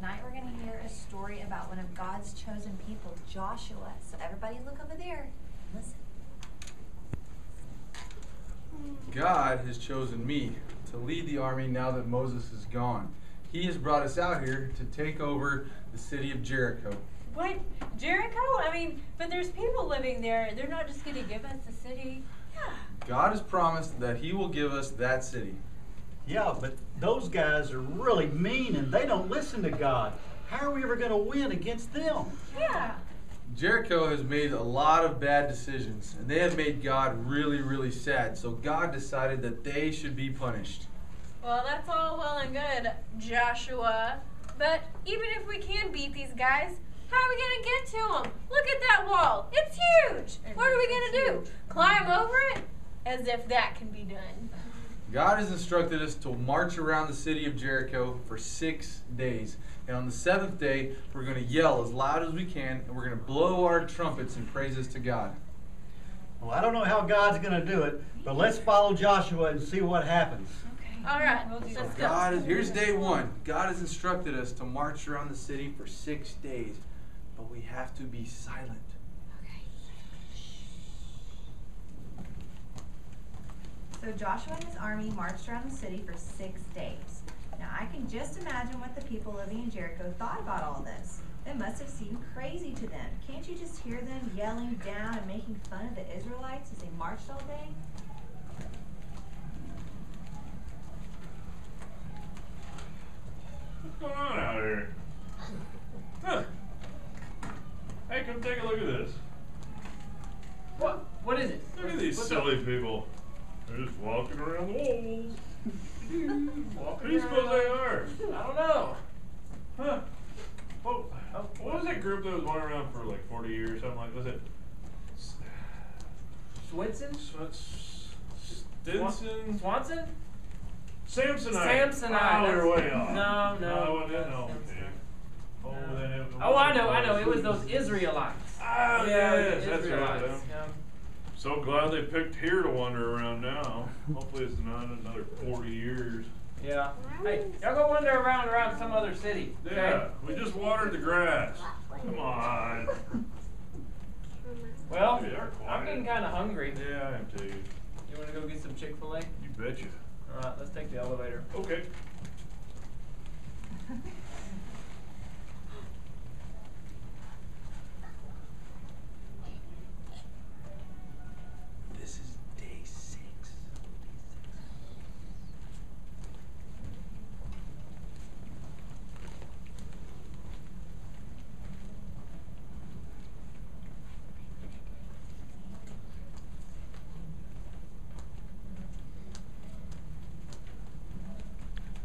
tonight we're going to hear a story about one of God's chosen people, Joshua. So everybody look over there and listen. God has chosen me to lead the army now that Moses is gone. He has brought us out here to take over the city of Jericho. What? Jericho? I mean, but there's people living there. They're not just going to give us the city. Yeah. God has promised that He will give us that city. Yeah, but those guys are really mean and they don't listen to God. How are we ever going to win against them? Yeah. Jericho has made a lot of bad decisions, and they have made God really, really sad. So God decided that they should be punished. Well, that's all well and good, Joshua. But even if we can beat these guys, how are we going to get to them? Look at that wall. It's huge. What are we going to do? Climb over it? As if that can be done. God has instructed us to march around the city of Jericho for 6 days. And on the 7th day, we're going to yell as loud as we can, and we're going to blow our trumpets in praises to God. Well, I don't know how God's going to do it, but let's follow Joshua and see what happens. Okay. All right. Let's go. Here's day 1. God has instructed us to march around the city for 6 days, but we have to be silent. So Joshua and his army marched around the city for 6 days. Now I can just imagine what the people living in Jericho thought about all this. It must have seemed crazy to them. Can't you just hear them yelling down and making fun of the Israelites as they marched all day? What's going on out here? Huh. Hey, come take a look at this. What is it? Look at these silly people. They're just walking around the walls. What do you suppose they are? I don't know. Huh. What was that group that was walking around for like 40 years? Something like, was it? Swinson? Stinson? Swanson? Samsonite. Samsonite. Oh, you're way off. No. Oh, I know. It was those Israelites. Ah, yes, that's Israelites. right. Yeah. So glad they picked here to wander around now. Hopefully it's not another 40 years. Yeah. Hey, y'all go wander around some other city. Okay? Yeah, we just watered the grass. Come on. Well, They are quiet. I'm getting kind of hungry. Yeah, I am too. You want to go get some Chick-fil-A? You betcha. All right, let's take the elevator. Okay. This is day 6.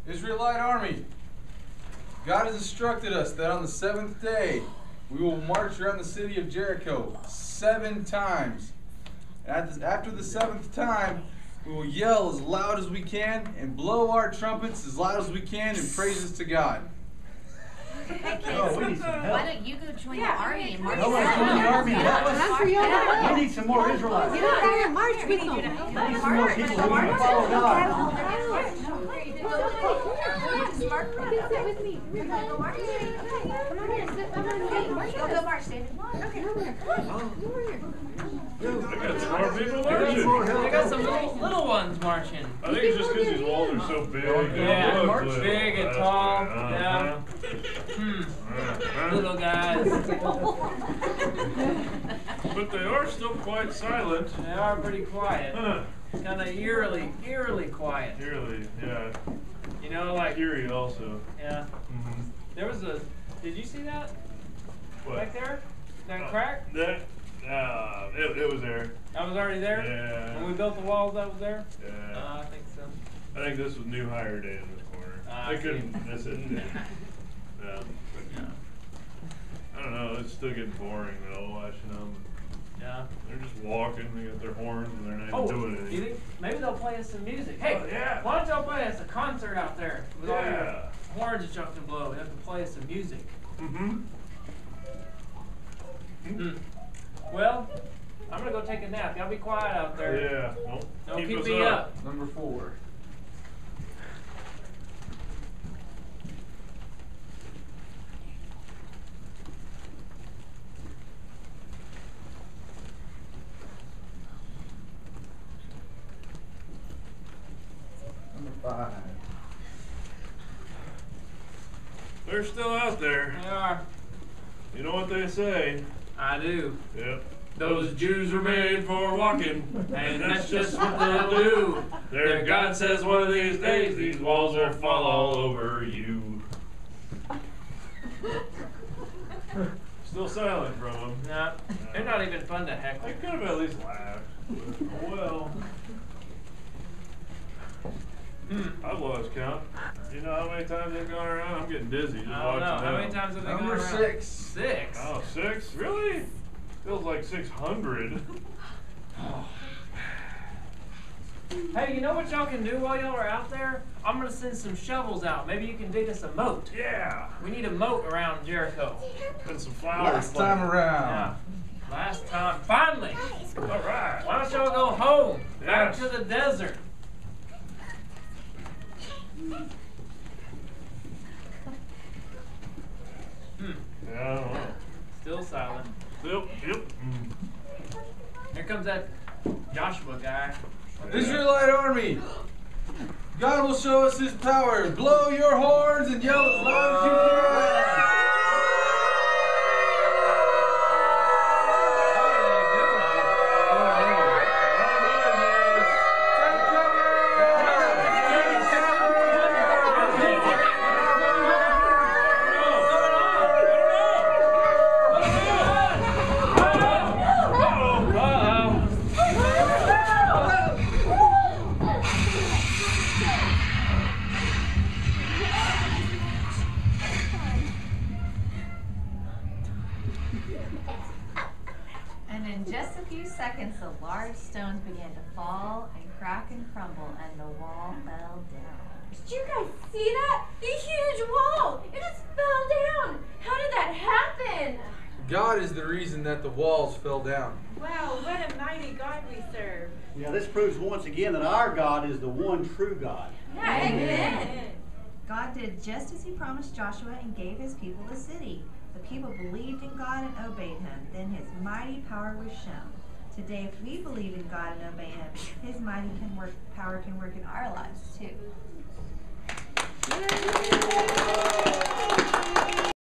Israelite army, God has instructed us that on the 7th day we will march around the city of Jericho 7 times. After the 7th time, we will yell as loud as we can and blow our trumpets as loud as we can in praises to God. Hey kids, Oh, we need some help. why don't you go join the army and march No one's around? joining the army. Yeah. We need some more Israelites. Get out there and march with them. We need some more people who want to follow God. Sit with me. Come on here, sit. Go march, David. I got some more people They got some marching. little ones marching. I think it's just because these walls are so big. Yeah, Look, little. big and That's tall. good. Yeah. Little guys. But they are still quite silent. They are pretty quiet. Huh. Kind of eerily quiet. Eerily, yeah. You know, like, Eerie also. yeah. Mm-hmm. There was a, did you see that? What? Back there? That crack? It was there. I was already there? Yeah. When we built the walls, that was there? Yeah. I think so. I think this was new hire day in this corner. I They couldn't see. miss it. Yeah. Yeah. I don't know. It's still getting boring though, watching them. Yeah. They're just walking. They got their horns and they're not Oh, even doing you anything. think maybe they'll play us some music? Hey, Oh, yeah. why don't y'all play us a concert out there with all your Yeah. horns that y'all can blow? We have to play us some music. Mm-hmm. Hmm. Well, I'm gonna go take a nap. Y'all be quiet out there. Yeah. Well, Don't keep us me up. Number 4. 5. They're still out there. They are. You know what they say? I do. Yep. Those Jews were made for walking, And that's just what they'll do. Their God says one of these days these walls will fall all over you. Still silent from them. Nah, they're not even fun to I heckle. could have at least laughed. Oh well. I've lost count. You know how many times they've gone around? I'm getting dizzy just I don't know. watching How them. many times have they Number gone around? 6. 6. Oh, 6? Really? Feels like 600. Hey, you know what y'all can do while y'all are out there? I'm gonna send some shovels out. Maybe you can dig us a moat. Yeah. We need a moat around Jericho. And some flowers. Last time Yeah. around. Last time. Finally! All right. Why don't y'all go home? Back Yes. to the desert. Yeah, I don't know. Still silent. Yep. Here comes that Joshua guy. Israelite army, God will show us his power. Blow your horns and yell as loud as you can. And in just a few seconds, the large stones began to fall and crack and crumble, and the wall fell down. Did you guys see that? The huge wall! It just fell down! How did that happen? God is the reason that the walls fell down. Wow, what a mighty God we serve. Yeah, this proves once again that our God is the one true God. Yeah, amen. God did just as he promised Joshua and gave his people the city. The people believed in God and obeyed him. Then his mighty power was shown. Today, if we believe in God and obey him, his mighty power can work in our lives too.